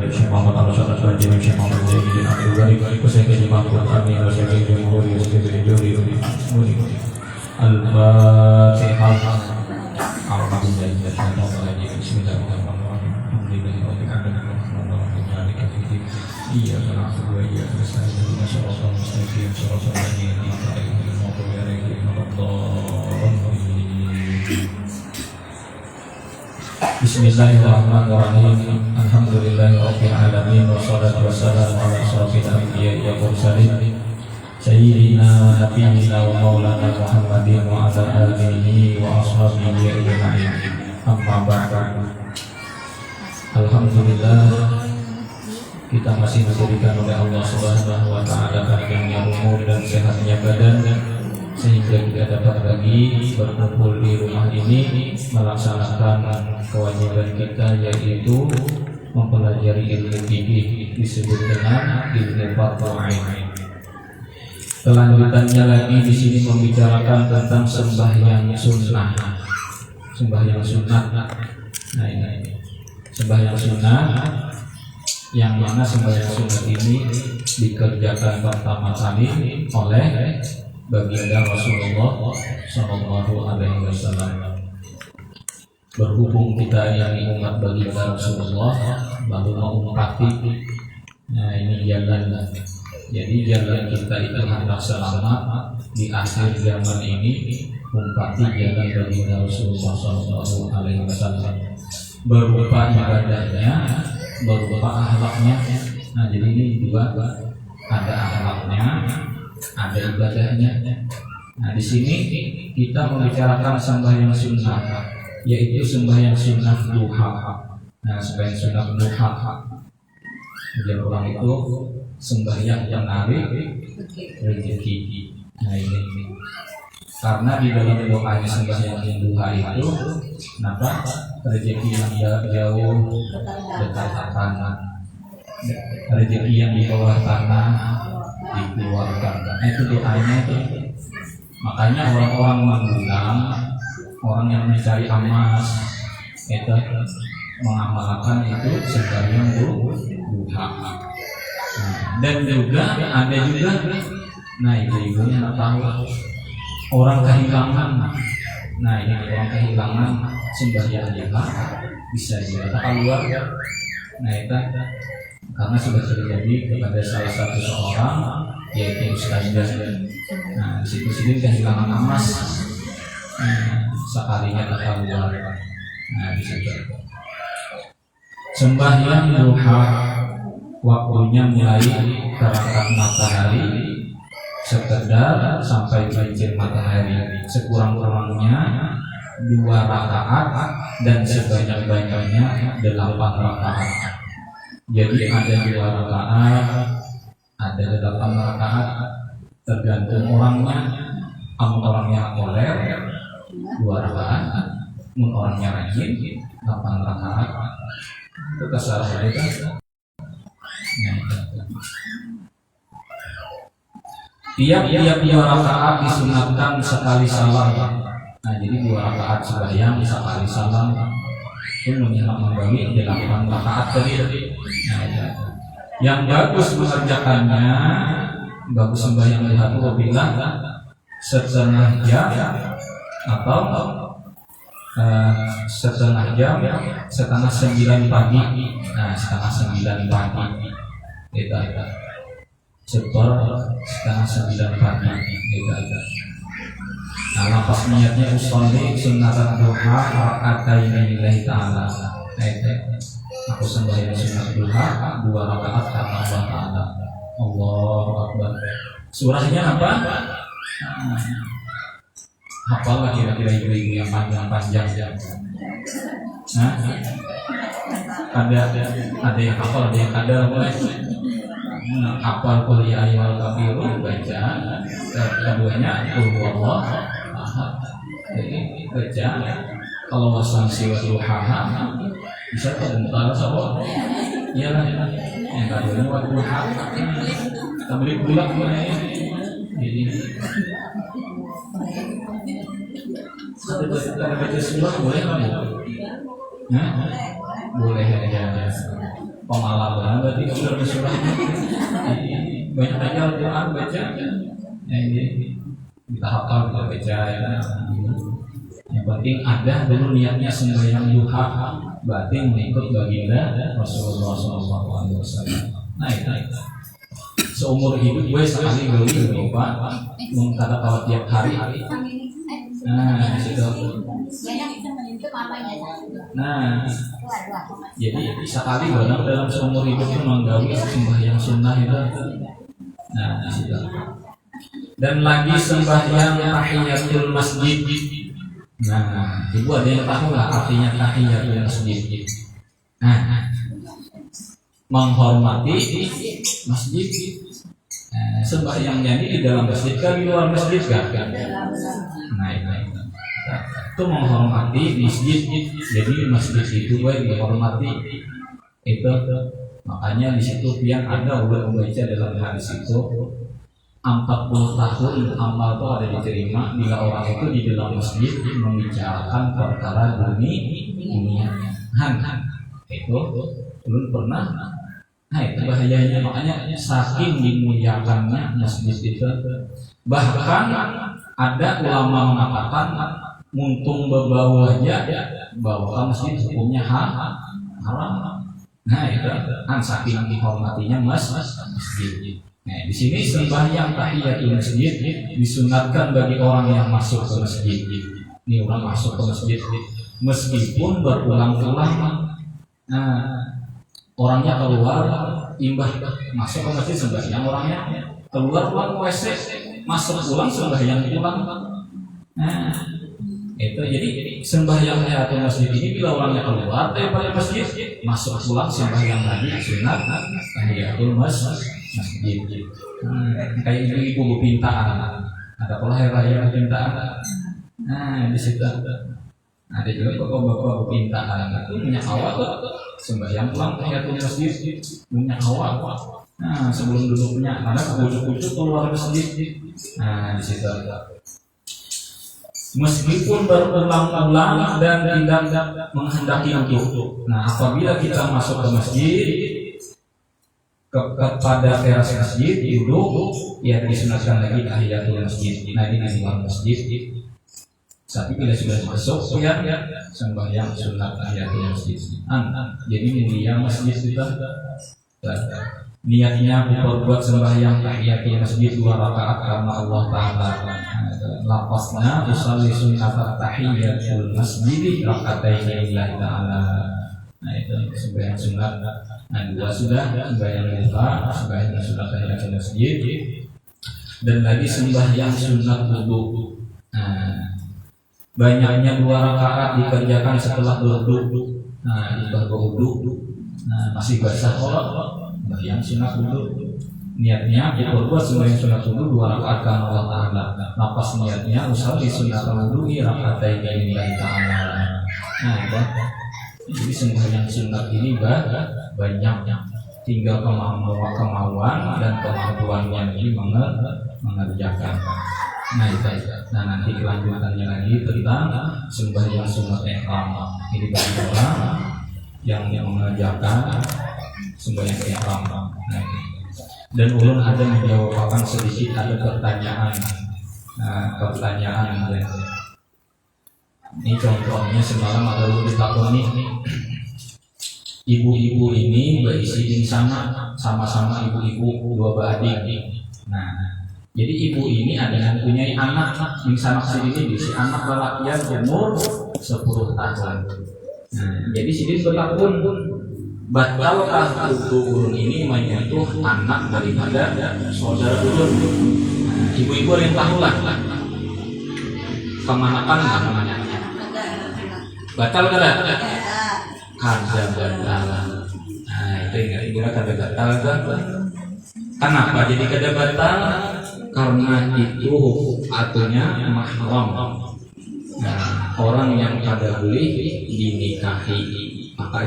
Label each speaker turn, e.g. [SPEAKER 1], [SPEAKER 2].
[SPEAKER 1] Syekh Muhammad Al-Syarif Al-Jami Syekh Muhammad Zaidin Al-Ghari Wasyaikhul Mahfud Amin Wasyaikhul Muhuri Wasyaikhul Juri Al-Fatihah. Alhamdulillah. Bismillahirrahmanirrahim. Iyyaka na'budu wa iyyaka nasta'in. Ihdinas siratal mustaqim. Siratal ladzina an'amta 'alaihim ghairil maghdubi 'alaihim waladdallin. Bismillahirrahmanirrahim. Alhamdulillahirabbil alamin wassalatu wassalamu ala asyrofil anbiya'i wal mursalin sayyidina nabiyyina wa maulana Muhammadin wa ala alihi wa ashabihi ajma'in. Amma ba'du. Alhamdulillah, kita masih diberikan oleh Allah Subhanahu wa taala panjangnya umur dan sehatnya badan sehingga kita dapat lagi berkumpul di rumah ini melaksanakan kewajiban kita, yaitu mempelajari ilmu fikih disebut dengan ilmu fardhu ain. Kelanjutannya lagi di sini membicarakan tentang sembahyang sunnah. Sembahyang sunnah. Nah ini sembahyang sunnah, yang mana sembahyang sunnah ini dikerjakan pertama kali oleh baginda Rasulullah Sallallahu Alaihi Wasallam. Berhubung kita yang umat baginda Rasulullah lalu mengumpati, nah ini jalan. Jadi jalan kita itu hendak selamat di akhir zaman ini mengumpati jalan baginda Rasulullah Sallallahu Alaihi Wasallam, berupa ibadahnya, berupa akhlaknya. Nah jadi ini dua, ada akhlaknya, ada ibadahnya. Nah di sini kita membicarakan sembahyang sunnah, yaitu sembahyang sunnah duha. Nah sembahyang sunnah duha, yang ulang itu sembahyang yang menarik rezeki. Nah ini karena di dalam doanya sembahyang yang duha itu, kenapa rezeki yang jauh dekat tanah, rezeki yang di bawah tanah dikeluarkan. Nah itu doanya itu. Makanya orang-orang mengundang, orang yang mencari emas itu mengamalkan itu sembahyang duha. Dan juga ada juga, nah ibu-ibunya nggak tahu, orang kehilangan. Nah ini orang kehilangan sembahyang duha bisa juga keluar. Nah itu karena sudah terjadi kepada salah satu seorang, yaitu Ustazah. Nah di situ sini kehilangan emas, sekalinya keluar. Nah di situ sembahyang duha waktunya mulai terangkat matahari sekedar sampai cincin matahari, sekurang-kurangnya 2 rakaat dan sebanyak-banyaknya 8 rakaat. Jadi ada 2 rakaat, ada 8 rakaat, tergantung orangnya. Orangnya koler 2 rakaat, orangnya rajin 8 rakaat. Itu kesalahan kita. Tiap-tiap 2 rakaat disunatkan sekali salam. Nah jadi 2 rakaat sembahyang sekali salam itu membagi 8 rakaat tadi. Nah, yang bagus mengerjakannya, bagus sembahyang duha itu apabila setengah jam atau setengah jam, setengah 9 pagi. Nah setengah 9 pagi itu setor setengah 9 pagi itu. Nah lapas niatnya usolli sunnatan duha raka'ataini lillahi ta'ala. Aku sembahyang sunnat duha 2 rakaat karena Allah Ta'ala. Allahu Akbar. Surahnya apa? Hafalah kira-kira ibu-ibu yang panjang-panjang. Nah, ada yang hafal, ada yang kadal mulai. Hafal kuliah ayat kafirun baca, keduanya kulhuwallah ahad. Jadi baca kalau wasamsi wa duhaha bisa terbentar sama. Iyalah yang keduanya wa duha. Tabrik bulat mulai. Jadi ada baca surah boleh kan? Nah, boleh aja. pengalaman berarti surah banyak aja Al-Quran baca ini kita hafal kita baca ya. Yang penting ada dulu niatnya sembahyang duha berarti mengikut baginda Rasulullah SAW. Nah itu seumur hidup gue sekali beli lupa mengkata kawat tiap hari. Nah disitu. Nah jadi sekali benar dalam seumur hidup itu menggawi sembahyang sunnah itu. Nah disitu. Dan lagi sembahyang tahiyatul masjid. Nah, ibu ada yang tahu nggak artinya tahiyatul masjid? Nah, menghormati masjid. Sembahyangnya ini di dalam masjid kan di luar masjid kan? Nah, itu menghormati masjid. Jadi masjid itu baik dihormati. Itu makanya di situ yang ada ulama baca dalam hadis itu 40 tahun amal itu ada diterima bila orang itu di dalam masjid membicarakan perkara dunia. Itu belum pernah. Nah itu bahayanya, makanya saking dimuliakannya masjid itu. Bahkan ada ulama mengatakan muntung berbau aja bahwa masjid hukumnya haram. Nah itu kan saking dihormatinya masjid. Nah, di sini sembahyang tahiyatul masjid disunatkan bagi orang yang masuk ke masjid. Ini orang masuk ke masjid meskipun berulang-ulang. Nah, orangnya keluar imbah masuk ke masjid sembahyang, orangnya keluar pulang WC masuk pulang sembahyang pulang. Nah, itu jadi sembahyang tahiyatul masjid ini bila orangnya keluar daripada masjid masuk pulang sembahyang lagi sunat tahiyatul masjid. Kayak ibu-ibu berpintaan, ada hari raya berpintaan. Nah di situ ada juga bapak-bapak berpintaan itu minyak awal sembahyang pulang tahiyatul masjid minyak awal. Nah sebelum duduknya ada kucuk-kucuk keluar masjid. Nah di situ meskipun berulang-ulang dan tidak menghendaki untuk. Nah apabila kita masuk ke masjid kepada teras masjid duduk ya disunatkan lagi tahiyatul masjid. Nah ini di luar masjid. Tapi bila sudah masuk ya sembahyang sunat tahiyatul masjid. Jadi ini yang masjid kita niatnya memperbuat sembahyang tahiyatul masjid 2 rakaat karena Allah Taala. Lafaznya usolli sunat tahiyatul masjid rakaatain lillahi ta'ala. Nah itu sembahyang sunat. Nah 2 sudah sembahyang duha, sembahyang sunat tahiyatul masjid, dan lagi sembahyang sunat wudu. Nah banyaknya 2 rakaat dikerjakan setelah duduk. Nah itu wudu. Nah masih basah sembahyang sunat wudu. Niatnya kita berbuat sembahyang sunat wudu 2 rakaat karena Allah Taala. Nafas niatnya usolli sunat wudu rakaatain lillahi ta'ala. Nah itu. Jadi sembahyang sunat ini banyak, tinggal kemauan dan kemampuannya ini mengerjakan. Nah itu. Nah nanti kelanjutannya lagi tentang sembahyang sunat ihram. Ini bagi orang yang mengerjakan sembahyang ihram. Nah, dan ulun ada menjawabkan sedikit ada pertanyaan. Ini contohnya semalam ada ditakoni ibu-ibu ini berisi di sama-sama ibu-ibu 2 beradik. Nah, jadi ibu ini ada yang punya anak di sana sini si anak lelakian umur 10 tahun. Nah, jadi sini bertakun batalkah ulun ini menyentuh anak daripada saudara ulun. Nah, ibu-ibu yang tahu lah kemanakan namanya. Batal kada? Kada batal. Nah itu ingat ibu kada batal kan? Kenapa jadi kada batal? Karena itu artinya mahram. Nah orang yang kada boleh dinikahi maka